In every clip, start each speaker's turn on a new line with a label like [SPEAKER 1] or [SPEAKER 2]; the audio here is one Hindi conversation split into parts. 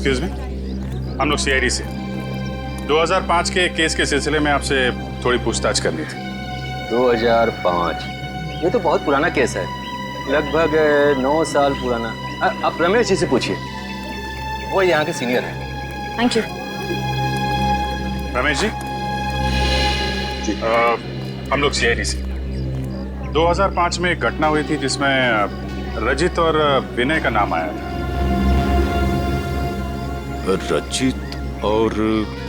[SPEAKER 1] एक्सक्यूज मी, हम लोग सीआईडी से 2005 के केस के सिलसिले में आपसे थोड़ी पूछताछ करनी थी।
[SPEAKER 2] 2005? ये तो बहुत पुराना केस है, लगभग 9 साल पुराना। आप रमेश जी से पूछिए, वो यहाँ के सीनियर हैं।
[SPEAKER 3] Thank you.
[SPEAKER 1] रमेश जी, हम लोग सीआईडी से 2005 में एक घटना हुई थी जिसमें रजित और विनय का नाम आया था।
[SPEAKER 4] रजित और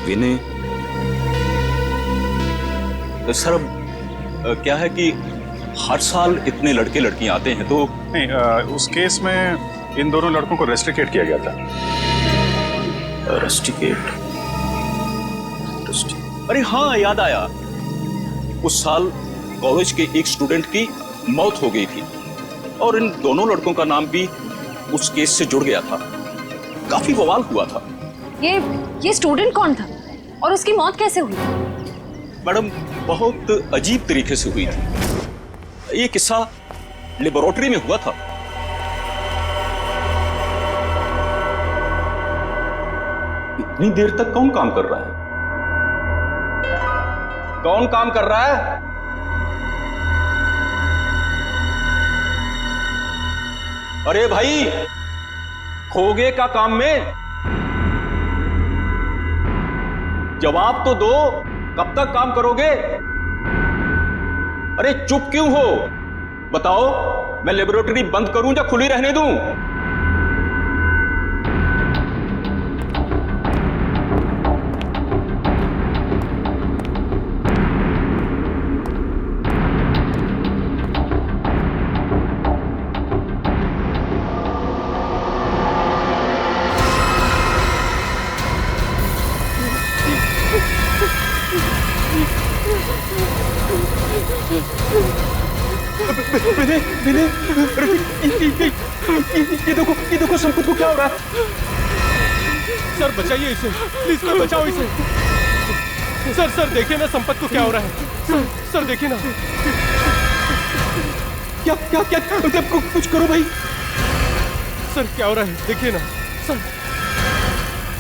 [SPEAKER 4] विनय?
[SPEAKER 5] सर क्या है कि हर साल इतने लड़के लड़कियां आते हैं तो
[SPEAKER 1] नहीं, उस केस में इन दोनों लड़कों को रेस्ट्रिकेट किया गया था।
[SPEAKER 5] रेस्ट्रिकेट? अरे हाँ, याद आया। उस साल कॉलेज के एक स्टूडेंट की मौत हो गई थी और इन दोनों लड़कों का नाम भी उस केस से जुड़ गया था। काफी बवाल हुआ था।
[SPEAKER 3] ये स्टूडेंट कौन था और उसकी मौत कैसे हुई?
[SPEAKER 5] मैडम, बहुत अजीब तरीके से हुई थी। ये किस्सा लेबोरेटरी में हुआ था। इतनी देर तक कौन काम कर रहा है? कौन काम कर रहा है? अरे भाई, खोगे का काम में जवाब तो दो। कब तक काम करोगे? अरे चुप क्यों हो? बताओ, मैं लेबोरेटरी बंद करूं या खुली रहने दूं? विनय, ये देखो संपत को क्या हो रहा है?
[SPEAKER 6] सर बचाइए इसे, प्लीज सर बचाओ इसे। सर देखिए ना संपत को क्या हो रहा है। सर देखिए ना। क्या कुछ करो भाई। सर क्या हो रहा है, देखिए ना।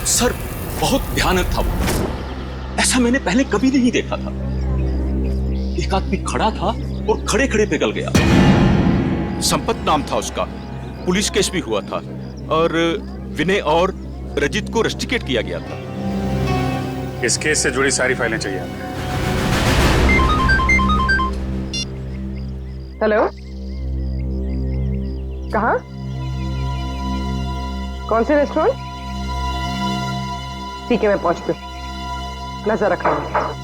[SPEAKER 5] सर बहुत भयानक था वो। ऐसा मैंने पहले कभी नहीं देखा था। एक आदमी खड़ा था और खड़े खड़े पिघल गया।
[SPEAKER 4] संपत नाम था उसका, पुलिस केस भी हुआ था और विनय और रजित को रेस्ट्रिकेट किया गया था।
[SPEAKER 1] इस केस से जुड़ी सारी फाइलें चाहिए।
[SPEAKER 7] हेलो, कहाँ? कौन से रेस्टोरेंट? ठीक है, मैं पहुंचती हूँ। नजर रखना।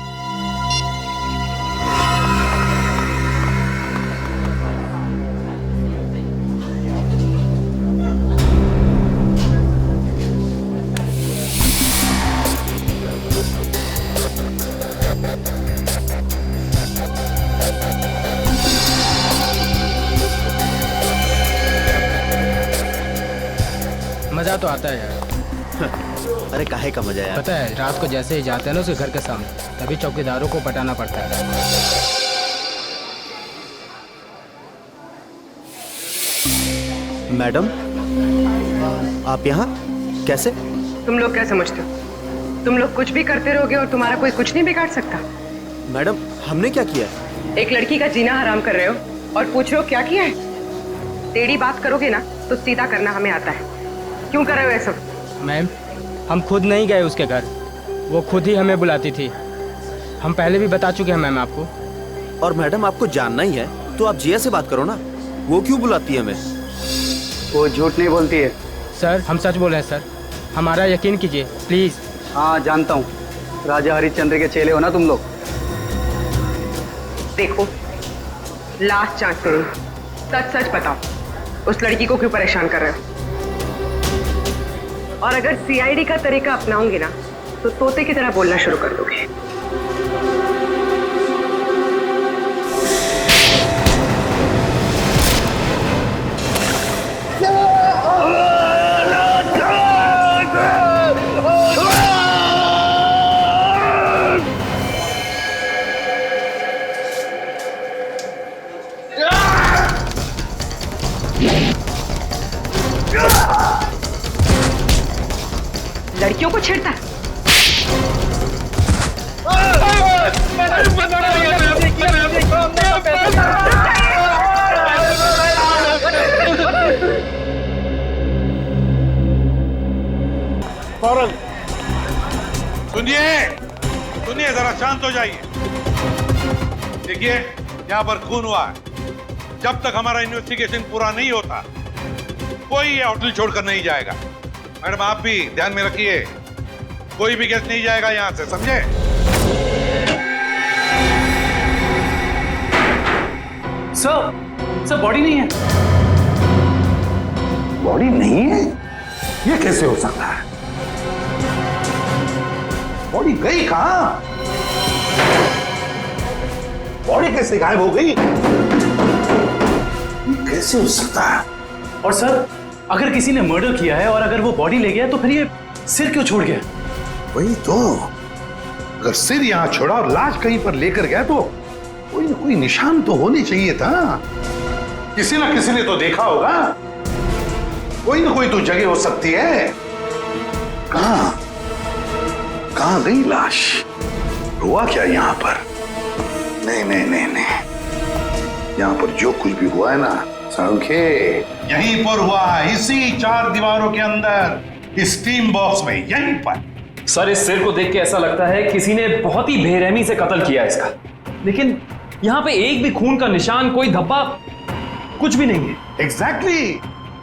[SPEAKER 8] मजा तो आता है यार।
[SPEAKER 9] अरे काहे का मजा यार?
[SPEAKER 8] पता है, रात को जैसे ही जाते हैं ना उसके घर के सामने, तभी चौकीदारों को पटाना पड़ता है।
[SPEAKER 9] मैडम, आप यहाँ कैसे?
[SPEAKER 7] तुम लोग क्या समझते हो? तुम लोग कुछ भी करते रहोगे और तुम्हारा कोई कुछ नहीं बिगाड़ सकता।
[SPEAKER 9] मैडम, हमने क्या किया?
[SPEAKER 7] एक लड़की का जीना हराम कर रहे हो और पूछ रहे हो क्या किया है? टेढ़ी बात करोगे ना तो सीधा करना हमें आता है। क्यों कर रहे हो ये सब?
[SPEAKER 8] मैम, हम खुद नहीं गए उसके घर, वो खुद ही हमें बुलाती थी। हम पहले भी बता चुके हैं मैम आपको।
[SPEAKER 9] और मैडम, आपको जानना ही है तो आप जिया से बात करो ना, वो क्यों बुलाती है हमें?
[SPEAKER 10] वो झूठ नहीं बोलती है।
[SPEAKER 8] सर हम सच बोल रहे हैं सर, हमारा यकीन कीजिए प्लीज।
[SPEAKER 10] हाँ जानता हूँ, राजा हरिश्चंद्र के चेले हो ना तुम लोग।
[SPEAKER 7] देखो, लास्ट चांस करो, सच सच बताओ, उस लड़की को क्यों परेशान कर रहे हो? और अगर सीआईडी का तरीका अपनाओगे ना तो तोते की तरह बोलना शुरू कर दोगे। लड़कियों को छेड़ता है।
[SPEAKER 11] सुनिए सुनिए, जरा शांत हो जाइए। देखिए, यहाँ पर खून हुआ है। जब तक हमारा इन्वेस्टिगेशन पूरा नहीं होता कोई ये होटल छोड़कर नहीं जाएगा। मैडम आप भी ध्यान में रखिए, कोई भी गेस्ट नहीं जाएगा यहाँ से, समझे?
[SPEAKER 10] सर बॉडी नहीं है।
[SPEAKER 11] बॉडी नहीं है? ये कैसे हो सकता है? बॉडी गई कहां? बॉडी कैसे गायब हो गई? ये कैसे हो सकता है?
[SPEAKER 10] और सर, अगर किसी ने मर्डर किया है और अगर वो बॉडी ले गया तो फिर ये सिर क्यों छोड़ गया?
[SPEAKER 11] वही तो, अगर सिर यहां छोड़ा और लाश कहीं पर लेकर गया तो कोई ना कोई निशान तो होने चाहिए था। किसी ना किसी ने तो देखा होगा। कोई ना कोई तो जगह हो सकती है। कहां गई लाश? हुआ क्या यहां पर? नहीं नहीं नहीं नहीं, यहां पर जो कुछ भी हुआ है ना सांखे, यहीं पर हुआ है, इसी 4 दीवारों के अंदर, इस टीम बॉक्स में, यहीं पर।
[SPEAKER 12] सर, इस सिर को देख के ऐसा लगता है किसी ने बहुत ही बेरहमी से कत्ल किया इसका, लेकिन यहाँ पे एक भी खून का निशान, कोई धब्बा, कुछ भी नहीं है।
[SPEAKER 11] एग्जैक्टली,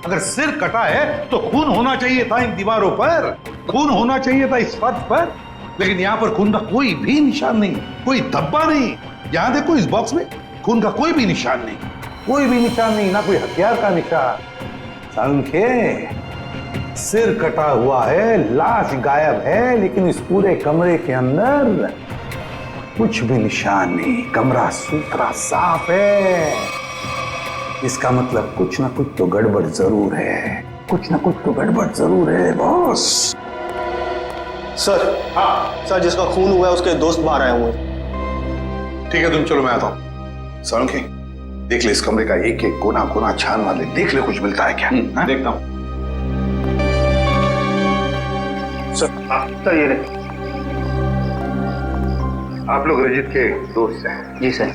[SPEAKER 11] अगर सिर कटा है तो खून होना चाहिए था इन दीवारों पर, खून होना चाहिए था इस फर्श पर, लेकिन यहाँ पर खून का कोई भी निशान नहीं, कोई धब्बा नहीं। यहाँ देखो, इस बॉक्स में खून का कोई भी निशान नहीं, कोई भी निशान नहीं, ना कोई हथियार का निशान। सांखे, सिर कटा हुआ है, लाश गायब है, लेकिन इस पूरे कमरे के अंदर कुछ भी निशान नहीं, कमरा सुथरा साफ है। इसका मतलब कुछ ना कुछ तो गड़बड़ जरूर है, कुछ ना कुछ तो गड़बड़ जरूर है बॉस।
[SPEAKER 13] सर, हाँ सर, जिसका खून हुआ है उसके दोस्त बाहर आए हुए हैं।
[SPEAKER 11] ठीक है, तुम चलो, मैं आता हूँ। सांखे, देख ले इस कमरे का एक एक कोना कोना छान मार ले, देख ले कुछ मिलता है क्या।
[SPEAKER 10] देखता हूँ।
[SPEAKER 11] सर ये रहे। आप लोग रजित के दोस्त हैं?
[SPEAKER 10] जी सर।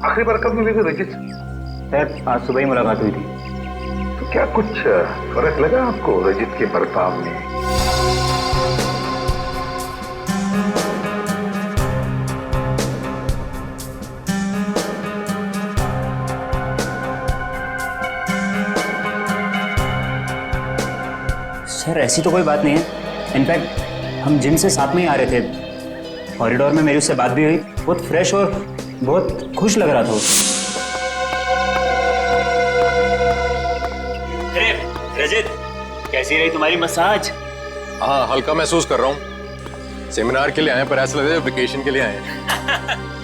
[SPEAKER 11] आखिरी बार कब मिले थे रजित?
[SPEAKER 10] सर, आज सुबह ही मुलाकात हुई थी।
[SPEAKER 11] तो क्या कुछ फर्क लगा आपको रजित के बर्ताव में?
[SPEAKER 10] सर, ऐसी तो कोई बात नहीं है। इनफैक्ट हम जिम से साथ में ही आ रहे थे, कॉरिडोर में मेरी उससे बात भी हुई। बहुत फ्रेश और बहुत खुश लग रहा था वो।
[SPEAKER 12] अरे रजित, कैसी रही तुम्हारी मसाज?
[SPEAKER 2] हाँ, हल्का महसूस कर रहा हूँ। सेमिनार के लिए आए पर ऐसा लग रहा है वेकेशन के लिए आए हैं।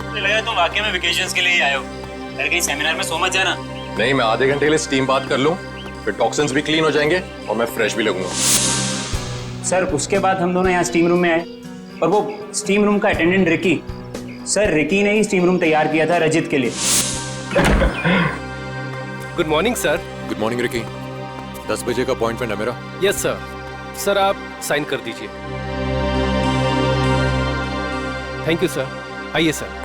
[SPEAKER 12] मुझे लगा तुम वाकई में वेकेशंस के लिए ही आए हो। अरे कहीं सेमिनार में सो मत जाना।
[SPEAKER 2] नहीं, मैं आधे घंटे के लिए स्टीम बात कर लूँ, फिर टॉक्सिन्स भी क्लीन हो जाएंगे और मैं फ्रेश भी लगूंगा।
[SPEAKER 10] सर, उसके बाद हम दोनों यहाँ स्टीम रूम में आए और वो स्टीम रूम का अटेंडेंट रिकी, सर रिकी ने ही स्टीम रूम तैयार किया था रजित के लिए।
[SPEAKER 6] Good morning sir.
[SPEAKER 2] Good morning Ricky. 10 बजे का अपॉइंटमेंट है मेरा।
[SPEAKER 6] Yes sir. सर, आप साइन कर दीजिए। Thank you sir. आइए सर।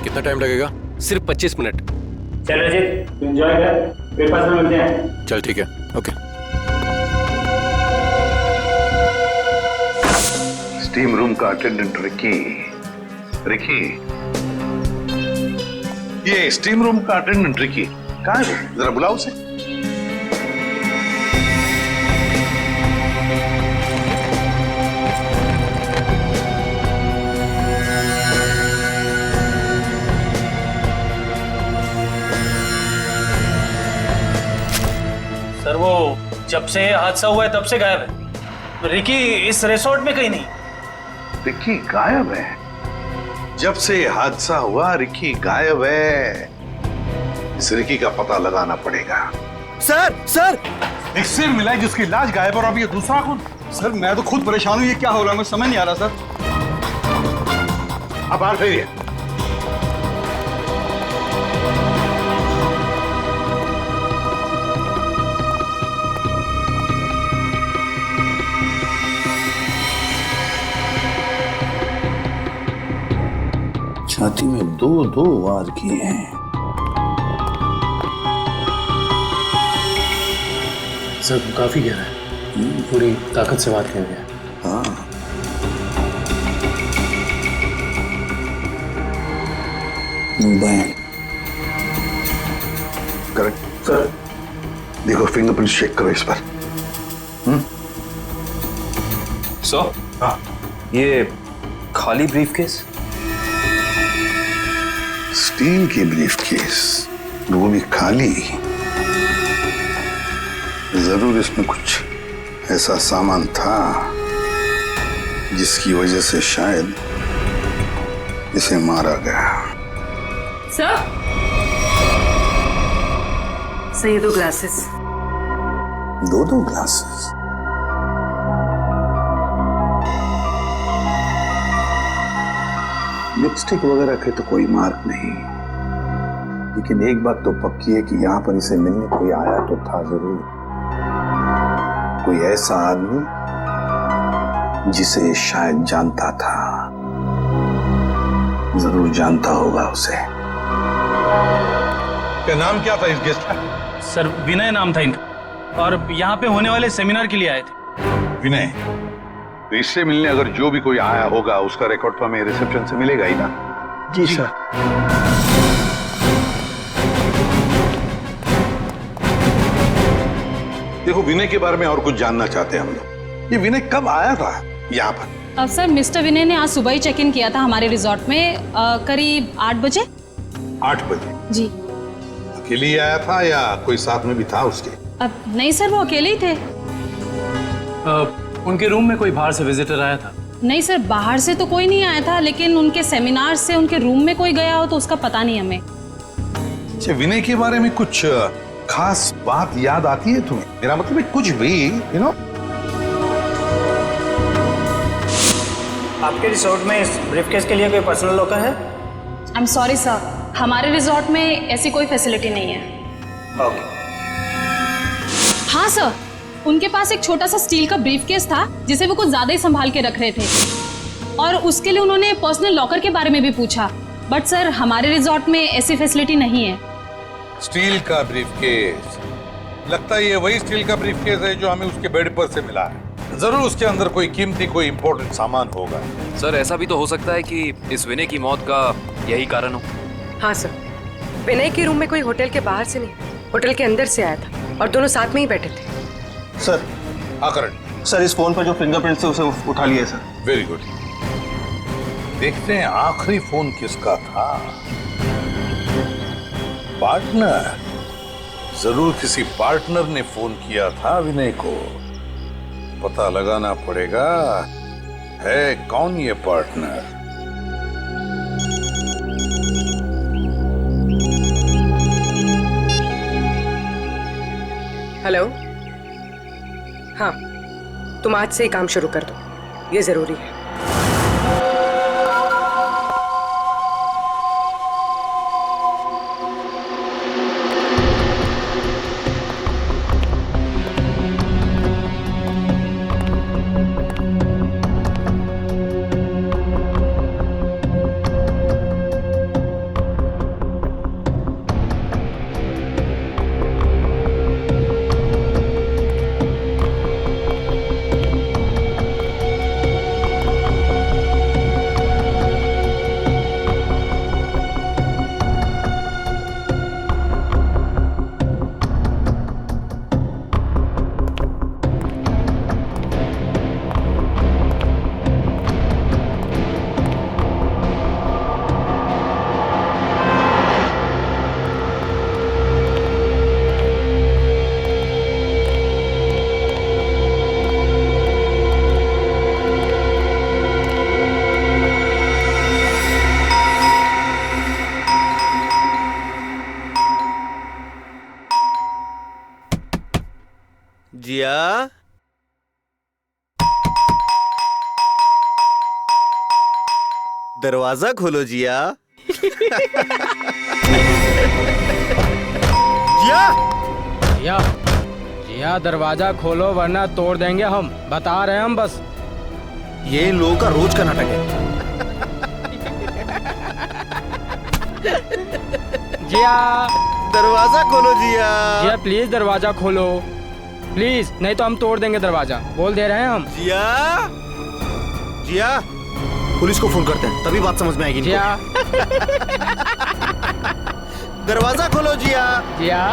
[SPEAKER 2] कितना टाइम लगेगा?
[SPEAKER 6] सिर्फ 25 मिनट।
[SPEAKER 10] चल रजित, एंजॉय कर, ब्रेकफास्ट में मिलते हैं।
[SPEAKER 2] चल ठीक है, ओके।
[SPEAKER 11] स्टीम रूम का अटेंडेंट रिकी। रिकी, ये स्टीम रूम का अटेंडेंट रिकी कहाँ है? जरा बुलाओ उसे।
[SPEAKER 12] सर, वो जब से हादसा हुआ है तब से गायब है। रिकी इस रिसोर्ट में कहीं नहीं।
[SPEAKER 11] रिकी गायब है। जब से ये हादसा हुआ रिकी गायब है। इस रिकी का पता लगाना पड़ेगा।
[SPEAKER 9] सर सर,
[SPEAKER 11] एक सिर मिला है जिसकी लाश गायब और अब ये दूसरा खून।
[SPEAKER 13] सर मैं तो खुद परेशान हूँ, ये क्या हो रहा है मुझे समझ नहीं आ रहा सर।
[SPEAKER 11] अब बाहर फेरिए। छाती में दो वार किए हैं।
[SPEAKER 10] सर काफी गहरा है, पूरी ताकत से वार किया गया।
[SPEAKER 11] हाँ, करेक्ट सर। देखो फिंगरप्रिंट चेक करो इस पर।
[SPEAKER 2] सर,
[SPEAKER 11] हाँ,
[SPEAKER 2] ये खाली ब्रीफकेस?
[SPEAKER 11] स्टील की ब्रीफकेस, वो भी खाली। जरूर इसमें कुछ ऐसा सामान था जिसकी वजह से शायद इसे मारा गया।
[SPEAKER 7] सर ये 2 ग्लासेस।
[SPEAKER 11] 2 ग्लासेस? लिपस्टिक वगैरह के तो कोई मार्क नहीं, लेकिन एक बात तो पक्की है कि यहाँ पर इसे मिलने कोई आया तो था जरूर। कोई ऐसा आदमी जिसे ये शायद जानता था, जरूर जानता होगा उसे। क्या नाम क्या था इस गेस्ट का?
[SPEAKER 10] सर विनय नाम था इनका, और यहाँ पे होने वाले सेमिनार के लिए आए थे।
[SPEAKER 11] विनय? तो इससे मिलने अगर जो भी कोई आया होगा उसका रिकॉर्ड तो हमें रिसेप्शन से मिलेगा ही ना?
[SPEAKER 10] जी सर।
[SPEAKER 11] देखो विनय के बारे में और कुछ जानना चाहते हैं हम लोग। ये विनय कब आया था यहाँ पर?
[SPEAKER 3] सर मिस्टर विनय ने आज सुबह ही चेक इन किया था हमारे रिजॉर्ट में, करीब 8 बजे।
[SPEAKER 11] 8 बजे?
[SPEAKER 3] जी।
[SPEAKER 11] अकेले ही आया था या कोई साथ में भी था उसके?
[SPEAKER 3] अब नहीं सर, वो अकेले ही थे।
[SPEAKER 10] उनके रूम में कोई बाहर से विजिटर आया था?
[SPEAKER 3] नहीं सर, बाहर से तो कोई नहीं आया था, लेकिन उनके सेमिनार से उनके रूम में कोई गया हो तो उसका पता नहीं हमें।
[SPEAKER 11] अच्छा, विनय के बारे में कुछ खास बात याद आती है तुम्हें? मेरा मतलब है कुछ भी, यू नो?
[SPEAKER 10] आपके रिसोर्ट में इस ब्रीफकेस के लिए कोई पर्सनल लॉकर है?
[SPEAKER 3] आई एम सॉरी सर, हमारे रिजॉर्ट में ऐसी कोई फैसिलिटी नहीं है।
[SPEAKER 10] ओके।
[SPEAKER 3] हाँ सर, उनके पास एक छोटा सा स्टील का ब्रीफकेस था जिसे वो कुछ ज्यादा ही संभाल के रख रहे थे, और उसके लिए उन्होंने पर्सनल लॉकर के बारे में भी पूछा, बट सर हमारे रिजॉर्ट में ऐसी फैसिलिटी नहीं है।
[SPEAKER 11] स्टील का ब्रीफकेस? लगता है ये वही स्टील का ब्रीफकेस है जो हमें उसके बेड पर से मिला है। जरूर उसके अंदर कोई कीमती, कोई इंपॉर्टेंट सामान होगा।
[SPEAKER 12] सर ऐसा भी तो हो सकता है कि इस विनय की मौत का यही कारण हो।
[SPEAKER 7] हाँ सर, विनय के रूम में कोई होटल के बाहर से नहीं, होटल के अंदर से आया था और दोनों साथ में ही बैठे थे।
[SPEAKER 13] सर,
[SPEAKER 11] हाँ करण।
[SPEAKER 13] सर इस फोन पर जो फिंगरप्रिंट थे उसे उठा लिया सर।
[SPEAKER 11] Very good. देखते हैं आखिरी फोन किसका था। पार्टनर, जरूर किसी पार्टनर ने फोन किया था विनय को। पता लगाना पड़ेगा है कौन ये पार्टनर।
[SPEAKER 7] हेलो, हाँ, तुम आज से ही काम शुरू कर दो, ये जरूरी है।
[SPEAKER 9] जिया, दरवाजा खोलो जिया। जिया,
[SPEAKER 8] जिया, जिया दरवाजा खोलो वरना तोड़ देंगे हम, बता रहे हैं हम बस।
[SPEAKER 9] ये इन लोगों का रोज का नाटक है।
[SPEAKER 8] जिया,
[SPEAKER 9] दरवाजा खोलो जिया।
[SPEAKER 8] जिया प्लीज दरवाजा खोलो प्लीज, नहीं तो हम तोड़ देंगे दरवाजा, बोल दे रहे हैं हम।
[SPEAKER 9] जिया, जिया, पुलिस को फोन करते हैं तभी बात समझ में आएगी।
[SPEAKER 8] जिया,
[SPEAKER 9] दरवाजा खोलो जिया।
[SPEAKER 8] जिया,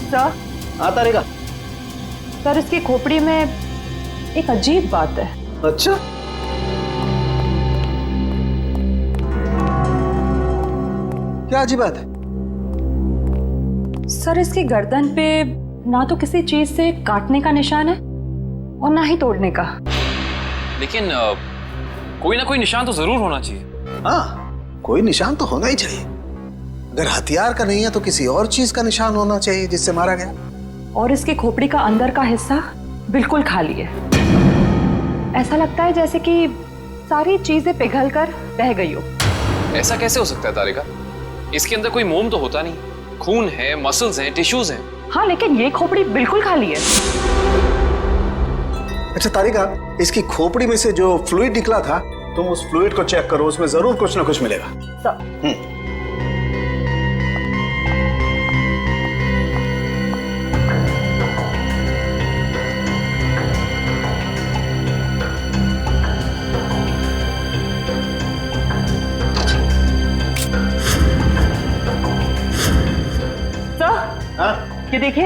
[SPEAKER 7] सर,
[SPEAKER 13] आता रहेगा।
[SPEAKER 7] सर इसकी खोपड़ी में एक अजीब बात है।
[SPEAKER 13] अच्छा, क्या अजीब बात है?
[SPEAKER 7] सर इसकी गर्दन पे ना तो किसी चीज से काटने का निशान है और ना ही तोड़ने का।
[SPEAKER 12] लेकिन कोई ना कोई निशान तो जरूर होना चाहिए।
[SPEAKER 13] हाँ, कोई निशान तो होना ही चाहिए। अगर हथियार का नहीं है तो किसी और चीज का निशान होना चाहिए जिससे मारा गया।
[SPEAKER 7] और इसकी खोपड़ी का अंदर का हिस्सा बिल्कुल खाली है। ऐसा लगता है जैसे कि सारी चीजें पिघल कर बह गई हो।
[SPEAKER 12] ऐसा कैसे हो सकता है तारिका? इसके अंदर कोई मोम तो होता नहीं। खून है, मसल्स हैं, टिश्यूज हैं।
[SPEAKER 7] हाँ, लेकिन ये खोपड़ी बिल्कुल खाली है।
[SPEAKER 13] अच्छा तारिका, इसकी खोपड़ी में से जो फ्लूइड निकला था, तुम उस फ्लूइड को चेक करो, उसमें जरूर कुछ ना कुछ मिलेगा।
[SPEAKER 7] सर, ये देखिए।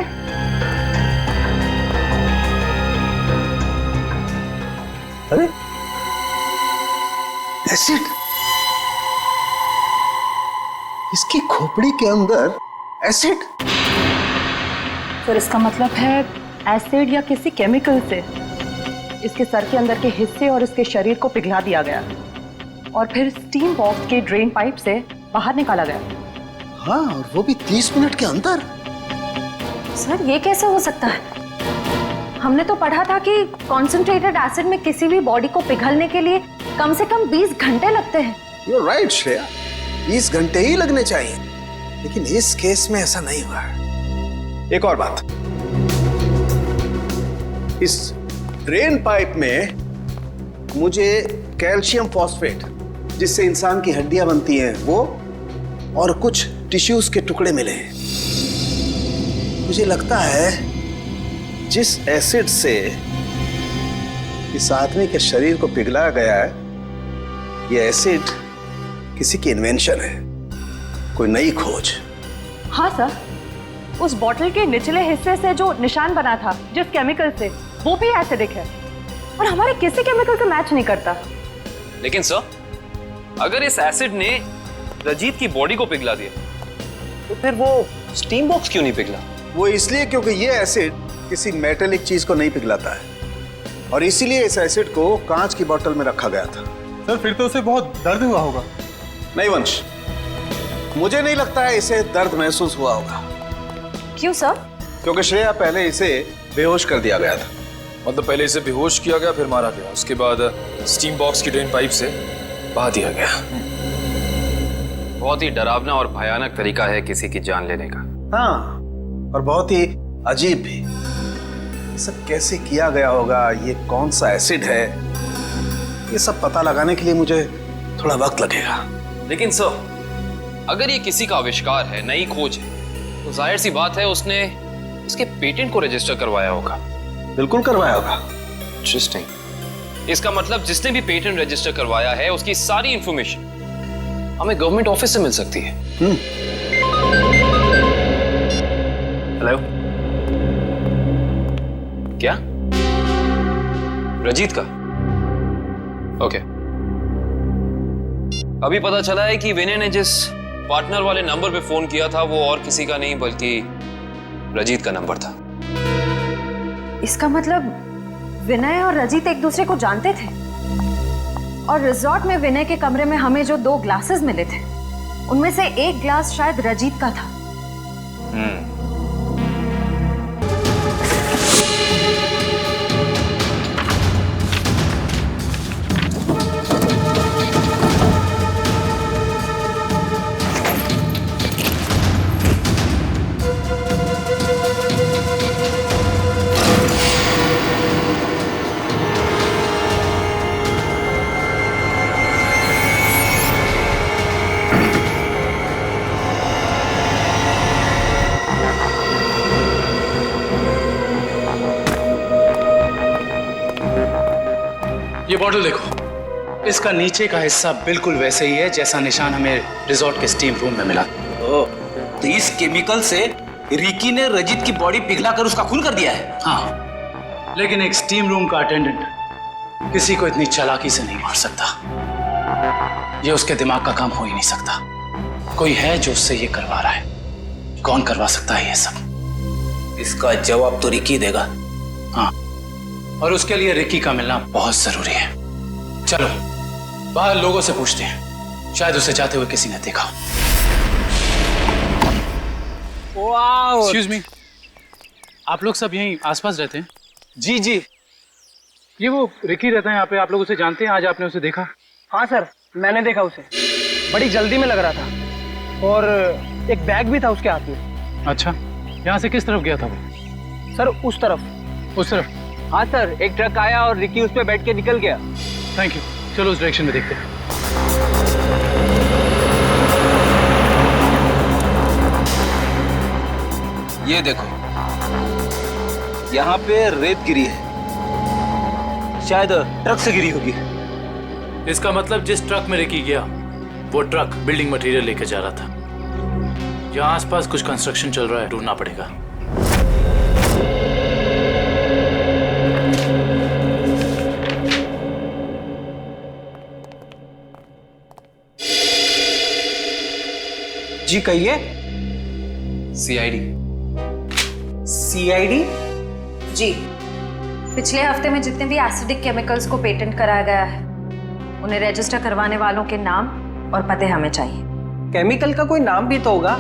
[SPEAKER 13] अरे एसिड, इसकी खोपड़ी के अंदर एसिड।
[SPEAKER 7] सर इसका मतलब है एसिड या किसी केमिकल से इसके सर के अंदर के हिस्से और इसके शरीर को पिघला दिया गया और फिर स्टीम बॉक्स के ड्रेन पाइप से बाहर निकाला गया।
[SPEAKER 13] हाँ, और वो भी 30 मिनट के अंदर।
[SPEAKER 7] सर ये कैसे हो सकता है? हमने तो पढ़ा था कि कॉन्सेंट्रेटेड एसिड में किसी भी बॉडी को पिघलने के लिए कम से कम 20 घंटे लगते हैं।
[SPEAKER 13] You're right, श्रेया, 20 घंटे ही लगने चाहिए, लेकिन इस केस में ऐसा नहीं हुआ। एक और बात, इस ड्रेन पाइप में मुझे कैल्शियम फॉस्फेट, जिससे इंसान की हड्डियां बनती हैं, वो और कुछ टिश्यूज के टुकड़े मिले हैं। मुझे लगता है जिस एसिड से इस आदमी के शरीर को पिघलाया गया है, ये एसिड किसी की इन्वेंशन है, कोई नई खोज।
[SPEAKER 7] हाँ सर, उस बॉटल के निचले हिस्से से जो निशान बना था जिस केमिकल से, वो भी एसिडिक है और हमारे किसी केमिकल से मैच नहीं करता।
[SPEAKER 12] लेकिन सर, अगर इस एसिड ने रजीत की बॉडी को पिघला दिया तो फिर वो स्टीम बॉक्स क्यों नहीं पिघला?
[SPEAKER 13] वो इसलिए क्योंकि ये एसिड किसी मेटेलिक चीज को नहीं पिघलाता है और इसीलिए इस एसिड को कांच की बोतल में रखा गया था।
[SPEAKER 6] सर फिर तो उसे बहुत दर्द हुआ होगा।
[SPEAKER 13] नहीं वंश, मुझे नहीं लगता है इसे दर्द महसूस हुआ होगा।
[SPEAKER 7] क्यों सर?
[SPEAKER 13] क्योंकि श्रेया पहले इसे बेहोश कर दिया गया था।
[SPEAKER 14] मतलब पहले इसे बेहोश किया गया, फिर मारा गया, उसके बाद स्टीम बॉक्स की ड्रेन पाइप से बहा दिया गया।
[SPEAKER 12] बहुत ही डरावना और भयानक तरीका है किसी की जान लेने का।
[SPEAKER 13] हाँ, और बहुत ही अजीब भी। सब कैसे किया गया होगा, ये कौन सा एसिड है, ये सब पता लगाने के लिए मुझे थोड़ा वक्त लगेगा।
[SPEAKER 12] लेकिन सर, अगर ये किसी का आविष्कार है, नई खोज है, तो जाहिर सी बात है उसने उसके पेटेंट को रजिस्टर करवाया होगा।
[SPEAKER 13] बिल्कुल करवाया होगा।
[SPEAKER 12] इंटरेस्टिंग। इसका मतलब जिसने भी पेटेंट रजिस्टर करवाया है उसकी सारी इंफॉर्मेशन
[SPEAKER 14] हमें गवर्नमेंट ऑफिस से मिल सकती है। हेलो, क्या रजीत का? ओके, अभी पता चला है कि विनय ने जिस पार्टनर वाले नंबर पे फोन किया था वो और किसी का नहीं बल्कि रजीत का नंबर था।
[SPEAKER 15] इसका मतलब विनय और रजीत एक दूसरे को जानते थे और रिजॉर्ट में विनय के कमरे में हमें जो 2 ग्लासेस मिले थे उनमें से एक ग्लास शायद रजीत का था।
[SPEAKER 16] ये बॉटल देखो, इसका नीचे का हिस्सा बिल्कुल वैसे ही है जैसा निशान हमें रिजॉर्ट के स्टीम रूम में मिला।
[SPEAKER 17] तो इस केमिकल से रिकी ने रजीत की बॉडी पिघलाकर उसका खून कर दिया है।
[SPEAKER 16] हाँ, लेकिन एक स्टीम रूम का अटेंडेंट किसी को इतनी चालाकी से नहीं मार सकता। ये उसके दिमाग का काम हो ही नहीं सकता। कोई है जो उससे ये करवा रहा है। कौन करवा सकता है ये सब?
[SPEAKER 17] इसका जवाब तो रिकी देगा।
[SPEAKER 16] हाँ, और उसके लिए रिकी का मिलना बहुत जरूरी है। चलो बाहर लोगों से पूछते हैं, शायद उसे जाते हुए किसी ने देखा। एक्सक्यूज मी, आप लोग सब यहीं आसपास रहते हैं?
[SPEAKER 17] जी जी।
[SPEAKER 16] ये वो रिकी रहता है यहाँ पे, आप लोग उसे जानते हैं? आज आपने उसे देखा?
[SPEAKER 8] हाँ सर, मैंने देखा उसे। बड़ी जल्दी में लग रहा था और एक बैग भी था उसके हाथ में।
[SPEAKER 16] अच्छा, यहाँ से किस तरफ गया था वो?
[SPEAKER 8] सर उस तरफ।
[SPEAKER 16] उस तरफ?
[SPEAKER 8] हाँ सर, एक ट्रक आया और रिकी उस पे बैठ के निकल गया।
[SPEAKER 16] थैंक यू, चलो उस डायरेक्शन में देखते हैं।
[SPEAKER 17] ये देखो, यहाँ पे रेत गिरी है, शायद ट्रक से गिरी होगी।
[SPEAKER 16] इसका मतलब जिस ट्रक में रिकी गया वो ट्रक बिल्डिंग मटेरियल लेके जा रहा था। यहाँ आसपास कुछ कंस्ट्रक्शन चल रहा है, ढूंढना पड़ेगा।
[SPEAKER 17] जी कहिए।
[SPEAKER 14] सीआईडी।
[SPEAKER 17] सीआईडी?
[SPEAKER 15] जी, पिछले हफ्ते में जितने भी एसिडिक केमिकल्स को पेटेंट कराया गया है उन्हें रजिस्टर करवाने वालों के नाम और पते हमें चाहिए।
[SPEAKER 8] केमिकल का कोई नाम भी तो होगा।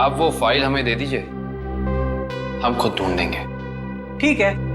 [SPEAKER 14] आप वो फाइल हमें दे दीजिए, हम खुद ढूंढ देंगे।
[SPEAKER 8] ठीक है।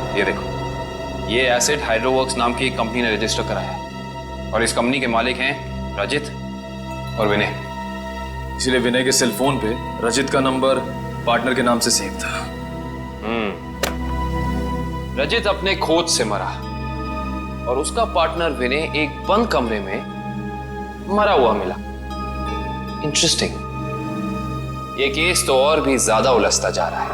[SPEAKER 14] ये देखो, ये एसिड हाइड्रोवर्क्स नाम की एक कंपनी ने रजिस्टर कराया है और इस कंपनी के मालिक हैं रजित और विनय।
[SPEAKER 18] इसलिए विनय के सेल फोन पे रजित का नंबर पार्टनर के नाम से सेव था।
[SPEAKER 14] रजित अपने खोज से मरा और उसका पार्टनर विनय एक बंद कमरे में मरा हुआ मिला। इंटरेस्टिंग। ये केस तो और भी ज्यादा उलझता जा रहा है।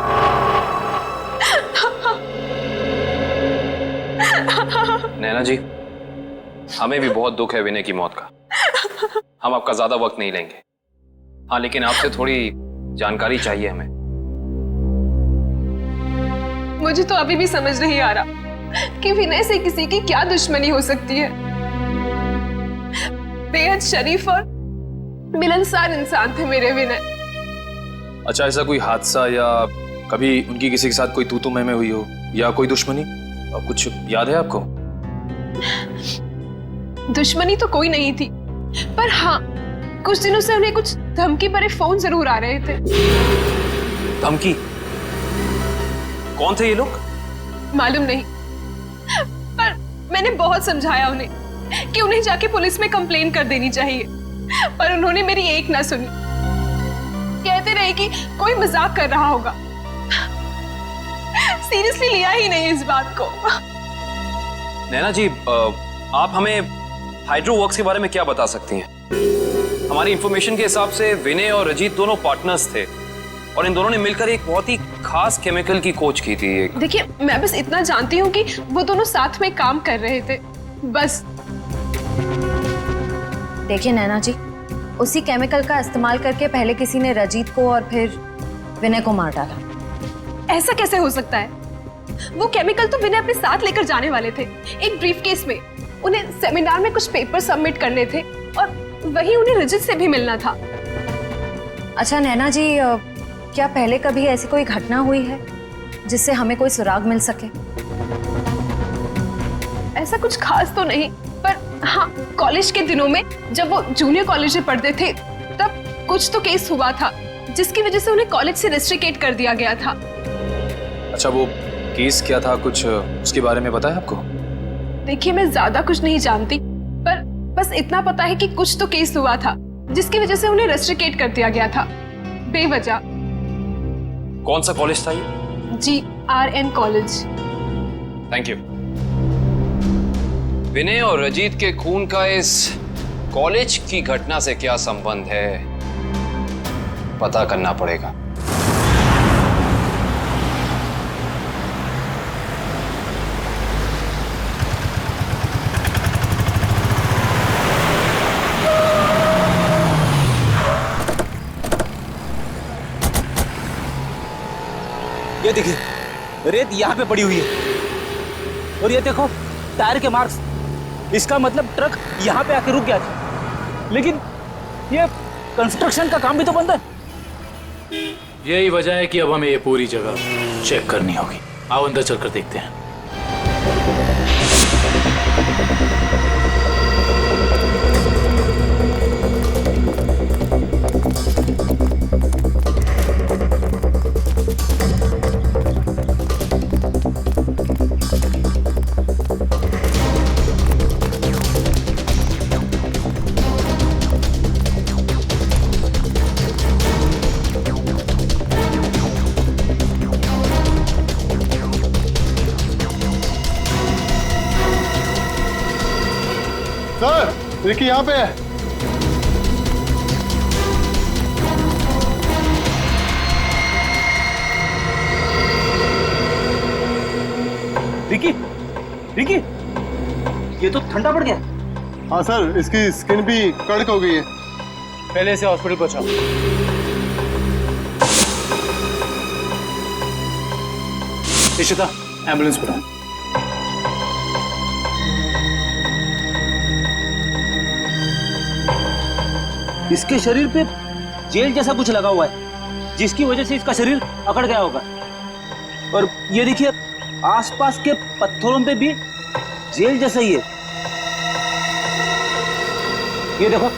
[SPEAKER 14] नैना जी, हमें भी बहुत दुख है विनय की मौत का। हम आपका ज्यादा वक्त नहीं लेंगे। हाँ, लेकिन आपसे थोड़ी जानकारी चाहिए हमें।
[SPEAKER 19] मुझे तो अभी भी समझ नहीं आ रहा कि विनय से किसी की क्या दुश्मनी हो सकती है। बेहद शरीफ और मिलनसार इंसान थे मेरे विनय।
[SPEAKER 18] अच्छा, ऐसा कोई हादसा या कभी उनकी किसी के साथ कोई तू मैं हुई हो या कोई दुश्मनी, कुछ याद है आपको?
[SPEAKER 19] दुश्मनी तो कोई नहीं थी, पर हाँ, कुछ दिनों से उन्हें कुछ धमकी भरे फोन जरूर आ रहे थे।
[SPEAKER 14] धमकी? कौन थे ये लोग?
[SPEAKER 19] मालूम नहीं, पर मैंने बहुत समझाया उन्हें कि उन्हें जाके पुलिस में कंप्लेन कर देनी चाहिए, पर उन्होंने मेरी एक ना सुनी। रहे कि कोई मजाक कर रहा होगा। सीरियसली लिया ही नहीं इस बात को।
[SPEAKER 14] नैना जी, आप हमें हाइड्रो वर्क्स के बारे में क्या बता सकती हैं? हमारी इंफॉर्मेशन के हिसाब से विनय और रजीत दोनों पार्टनर्स थे और इन दोनों ने मिलकर एक बहुत ही खास केमिकल की खोज की थी।
[SPEAKER 19] देखिए, मैं बस इतना जानती हूँ कि वो दोनों साथ में काम कर रहे थे, बस।
[SPEAKER 15] देखिए नैना जी, उसी केमिकल का इस्तेमाल करके पहले किसी ने रजीत को और फिर विनय को मार डाला।
[SPEAKER 19] ऐसा कैसे हो सकता है? वो केमिकल तो विनय अपने साथ लेकर जाने वाले थे, एक ब्रीफकेस में। उन्हें सेमिनार में कुछ पेपर सबमिट करने थे और वहीं उन्हें रजत से भी मिलना था।
[SPEAKER 15] अच्छा नैना जी, क्या पहले कभी ऐसी कोई घटना हुई है जिससे हमें कोई सुराग मिल सके?
[SPEAKER 19] ऐसा कुछ खास तो नहीं, पर हाँ, कॉलेज के दिनों में जब वो जूनियर कॉलेज में पढ़ते थे तब कुछ तो केस हुआ था जिसकी वजह से उन्हें कॉलेज से रेस्ट्रिकेट कर दिया गया था।
[SPEAKER 18] अच्छा, वो केस क्या था, कुछ उसके बारे में पता है आपको?
[SPEAKER 19] देखिए, मैं ज्यादा कुछ नहीं जानती, पर बस इतना पता है कि कुछ तो केस हुआ था जिसकी वजह से उन्हें रेस्ट्रिकेट कर दिया गया था बेवजह।
[SPEAKER 14] कौन सा कॉलेज था ये?
[SPEAKER 19] GRN college.
[SPEAKER 14] Thank you. Vinay और रजीत के खून का इस कॉलेज की घटना से क्या संबंध है, पता करना पड़ेगा।
[SPEAKER 17] ये देखिए, रेत यहाँ पे पड़ी हुई है और ये देखो टायर के मार्क्स। इसका मतलब ट्रक यहाँ पे आके रुक गया था, लेकिन ये कंस्ट्रक्शन का काम भी तो बंद है।
[SPEAKER 16] यही वजह है कि अब हमें ये पूरी जगह चेक करनी होगी। आओ अंदर चलकर देखते हैं।
[SPEAKER 6] सर, रिकी यहाँ पे है।
[SPEAKER 17] रिकी, रिकी, ये तो ठंडा पड़ गया।
[SPEAKER 6] हाँ सर, इसकी स्किन भी कड़क हो गई है।
[SPEAKER 16] पहले इसे हॉस्पिटल पहुंचाओ। इशिता, एम्बुलेंस बुलाओ।
[SPEAKER 17] इसके शरीर पे जेल जैसा कुछ लगा हुआ है, जिसकी वजह से इसका शरीर अकड़ गया होगा। और ये देखिए, आसपास के पत्थरों पे भी जेल जैसा ही है। ये देखो।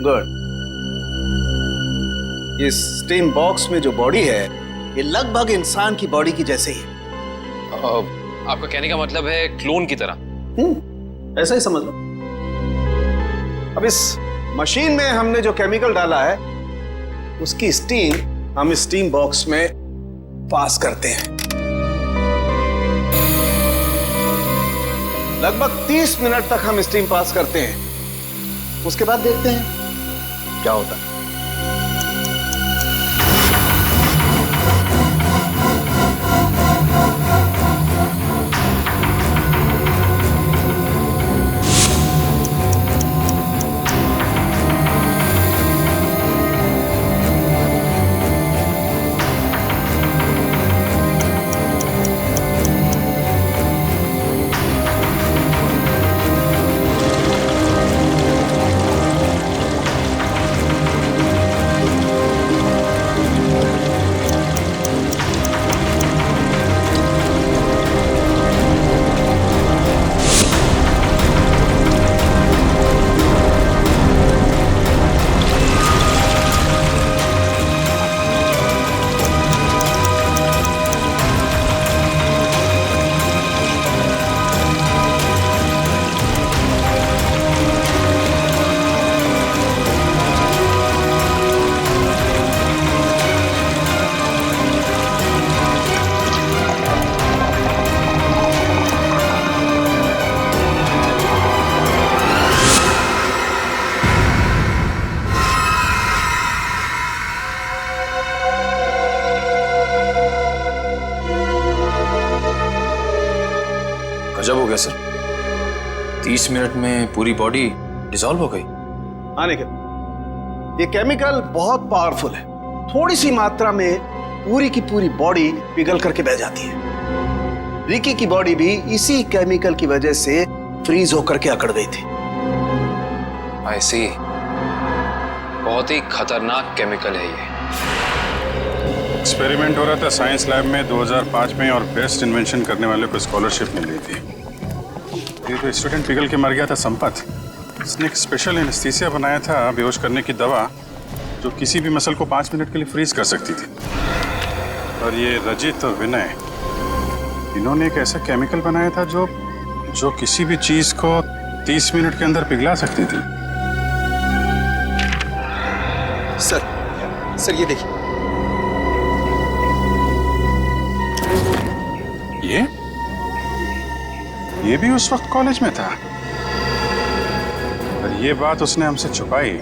[SPEAKER 13] गुड। इस स्टीम बॉक्स में जो बॉडी है, ये लगभग इंसान की बॉडी की जैसे ही है।
[SPEAKER 14] आपका कहने का मतलब है क्लोन की तरह?
[SPEAKER 13] ऐसा ही समझ लो। अब इस मशीन में हमने जो केमिकल डाला है, उसकी स्टीम हम इस स्टीम बॉक्स में पास करते हैं। लगभग 30 मिनट तक हम स्टीम पास करते हैं। उसके बाद देखते हैं क्या होता है।
[SPEAKER 18] 30 मिनट में पूरी बॉडी डिसॉल्व हो गई।
[SPEAKER 13] हाँ निखिल, ये केमिकल बहुत पावरफुल है। थोड़ी सी मात्रा में पूरी की पूरी बॉडी पिघल करके बह जाती है। रिकी की बॉडी भी इसी केमिकल की वजह से फ्रीज होकर के अकड़ गई थी।
[SPEAKER 14] आई सी, बहुत ही खतरनाक केमिकल है ये।
[SPEAKER 1] एक्सपेरिमेंट हो रहा था साइंस लैब में 2005 में और बेस्ट इन्वेंशन करने वाले को स्कॉलरशिप मिल रही थी। ये तो स्टूडेंट पिघल के मर गया था संपत। इसने एक स्पेशल एनेस्थीसिया बनाया था बेहोश करने की दवा, जो किसी भी मसल को 5 मिनट के लिए फ्रीज कर सकती थी। और ये रजित और विनय, इन्होंने एक ऐसा केमिकल बनाया था जो किसी भी चीज को 30 मिनट के अंदर पिघला सकती थी।
[SPEAKER 9] सर ये देखिए।
[SPEAKER 1] ये भी उस वक्त कॉलेज में था, और ये बात उसने हमसे छुपाई।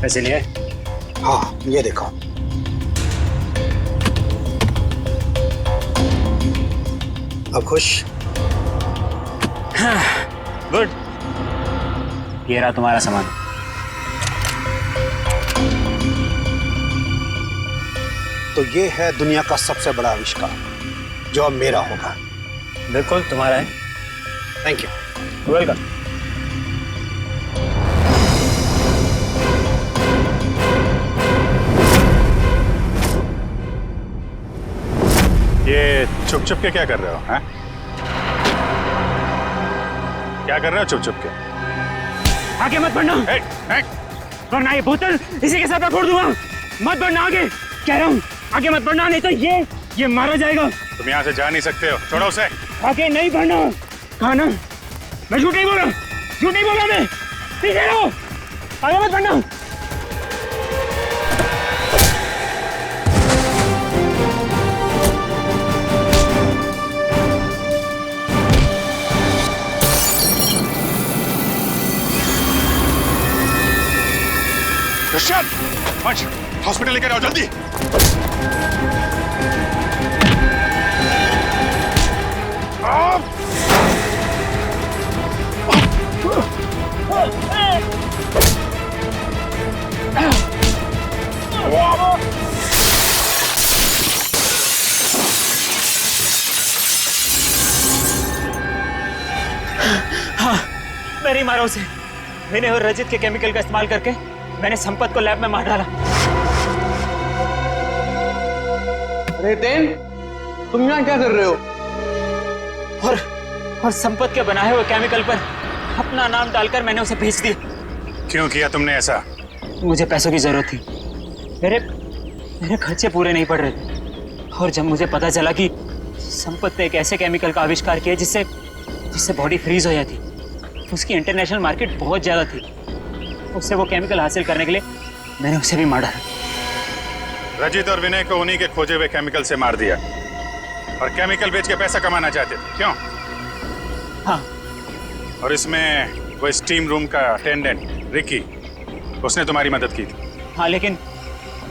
[SPEAKER 10] पैसे लिए?
[SPEAKER 13] हाँ, ये देखो। अब खुश?
[SPEAKER 10] गुड। ये रहा तुम्हारा सामान।
[SPEAKER 13] तो ये है दुनिया का सबसे बड़ा आविष्कार, जो अब मेरा होगा।
[SPEAKER 10] बिल्कुल तुम्हारा है।
[SPEAKER 13] Thank you.
[SPEAKER 10] वेलकम।
[SPEAKER 1] ये छुप छुप के क्या कर रहे हो? हैं? क्या कर रहे हो छुप छुप के?
[SPEAKER 17] आगे मत बढ़ना, वरना ये बोतल इसी के साथ मैं फोड़ दूंगा। मत बढ़ना आगे, कह रहा हूँ आगे मत बढ़ना, नहीं तो ये मारा जाएगा।
[SPEAKER 1] तुम यहाँ से जा नहीं सकते हो, छोड़ो उसे।
[SPEAKER 17] आगे नहीं बढ़ना। कहा ना, मैं झूठ नहीं बोला मैं। पीछे रहो, आगे मत बढ़ना।
[SPEAKER 1] क्रिश्चियन, हॉस्पिटल लेकर आओ जल्दी।
[SPEAKER 17] हाँ, मैंने मारा उसे। विनय और रजित के केमिकल का इस्तेमाल करके मैंने संपत को लैब में मार डाला।
[SPEAKER 13] रेटेन, तुम यहाँ क्या कर रहे हो?
[SPEAKER 17] और संपत के बनाए हुए केमिकल पर अपना नाम डालकर मैंने उसे भेज दिया।
[SPEAKER 1] क्यों किया तुमने ऐसा?
[SPEAKER 17] मुझे पैसों की जरूरत थी। मेरे खर्चे पूरे नहीं पड़ रहे थे। और जब मुझे पता चला कि संपत ने एक ऐसे केमिकल का आविष्कार किया जिससे बॉडी फ्रीज हो जाती, उसकी इंटरनेशनल मार्केट बहुत ज्यादा थी। उससे वो केमिकल हासिल करने के लिए मैंने उसे भी मार डाला।
[SPEAKER 1] रजित और विनय को उन्हीं के खोजे हुए केमिकल से मार दिया, और केमिकल बेच के पैसा कमाना चाहते थे, क्यों?
[SPEAKER 17] हाँ।
[SPEAKER 1] और इसमें वो स्टीम रूम का अटेंडेंट रिकी, उसने तुम्हारी मदद की थी।
[SPEAKER 17] हाँ, लेकिन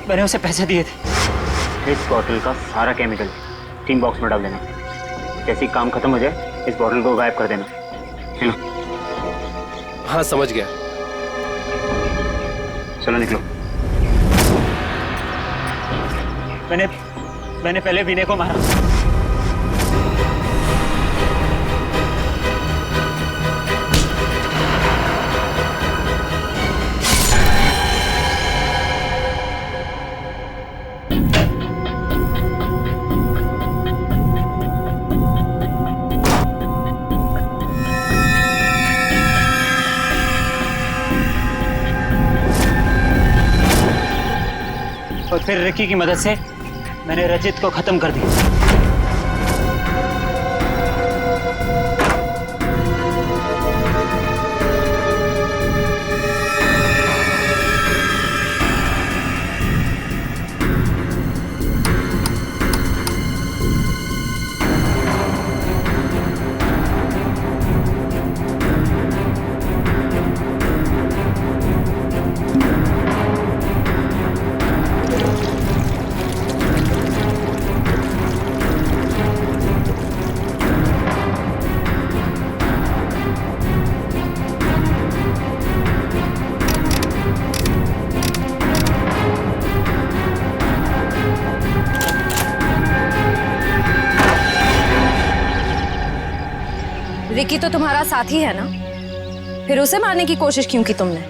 [SPEAKER 17] मैंने उसे पैसे दिए थे।
[SPEAKER 10] इस बॉटल का सारा केमिकल टीम बॉक्स में डाल देना। जैसे ही काम खत्म हो जाए, इस बॉटल को गायब कर देना। चलो।
[SPEAKER 18] हाँ, समझ गया।
[SPEAKER 10] चलो निकलो।
[SPEAKER 17] मैंने पहले विनय को मारा। और फिर रिकी की मदद से मैंने रजित को खत्म कर दिया।
[SPEAKER 15] रिकी तो तुम्हारा साथी है ना, फिर उसे मारने की कोशिश क्यों की तुमने?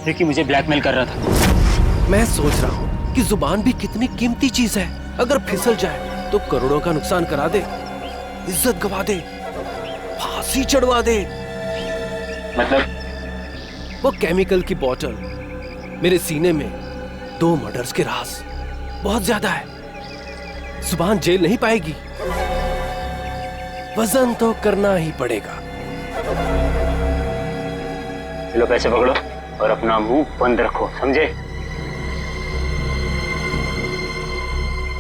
[SPEAKER 10] रिकी मुझे ब्लैकमेल कर रहा था।
[SPEAKER 9] मैं सोच रहा हूँ कि जुबान भी कितनी कीमती चीज है, अगर फिसल जाए तो करोड़ों का नुकसान करा दे, इज्जत गवा दे, फांसी चढ़वा दे।
[SPEAKER 10] मतलब
[SPEAKER 9] वो केमिकल की बोतल मेरे सीने में 2 मर्डर्स के राज, बहुत ज्यादा है। जुबान झेल नहीं पाएगी, वजन तो करना ही पड़ेगा।
[SPEAKER 10] लो पैसे पकड़ो और अपना मुंह बंद रखो, समझे?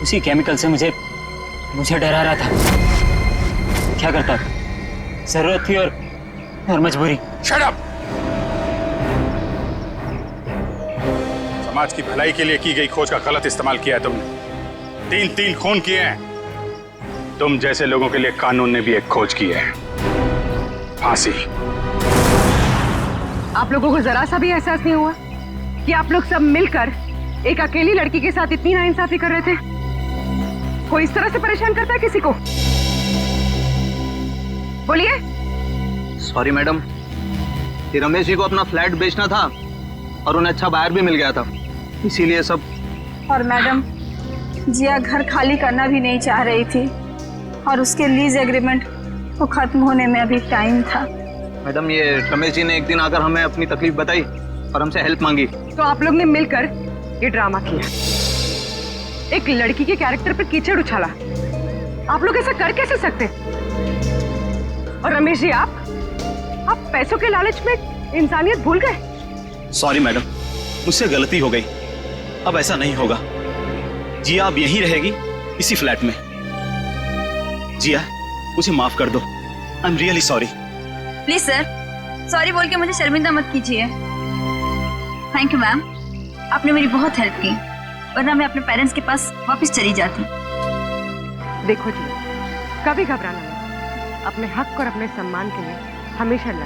[SPEAKER 10] उसी केमिकल से मुझे डरा रहा था। क्या करता? जरूरत थी और मजबूरी।
[SPEAKER 1] Shut up! समाज की भलाई के लिए की गई खोज का गलत इस्तेमाल किया है तुमने। 3 खून किए हैं। तुम जैसे लोगों के लिए कानून ने भी एक खोज की है, फांसी।
[SPEAKER 7] आप लोगों को जरा सा भी एहसास नहीं हुआ कि आप लोग सब मिलकर एक अकेली लड़की के साथ इतनी नाइंसाफी कर रहे थे? कोई इस तरह से परेशान करता है किसी को? बोलिए।
[SPEAKER 17] सॉरी मैडम, ये रमेश जी को अपना फ्लैट बेचना था और उन्हें अच्छा बायर भी मिल गया था, इसीलिए सब।
[SPEAKER 20] और मैडम, जिया घर खाली करना भी नहीं चाह रही थी और उसके लीज एग्रीमेंट को खत्म होने में अभी टाइम था।
[SPEAKER 17] मैडम, ये रमेश जी ने एक दिन आकर हमें अपनी तकलीफ बताई और हमसे हेल्प मांगी।
[SPEAKER 7] तो आप लोग ने मिलकर ये ड्रामा किया, एक लड़की के कैरेक्टर पर कीचड़ उछाला। आप लोग ऐसा कर कैसे सकते? और रमेश जी, आप पैसों के लालच में इंसानियत भूल गए।
[SPEAKER 5] सॉरी मैडम, मुझसे गलती हो गई, अब ऐसा नहीं होगा। जिया अब यहीं रहेगी, इसी फ्लैट में। जिया, मुझे माफ कर दो, I am really sorry.
[SPEAKER 20] Please sir, sorry बोल के मुझे शर्मिंदा मत कीजिए। थैंक यू मैम, आपने मेरी बहुत हेल्प की, वरना मैं अपने पेरेंट्स के पास वापस चली जाती।
[SPEAKER 7] देखो जी, कभी घबराना नहीं, अपने हक और अपने सम्मान के लिए हमेशा लड़ना।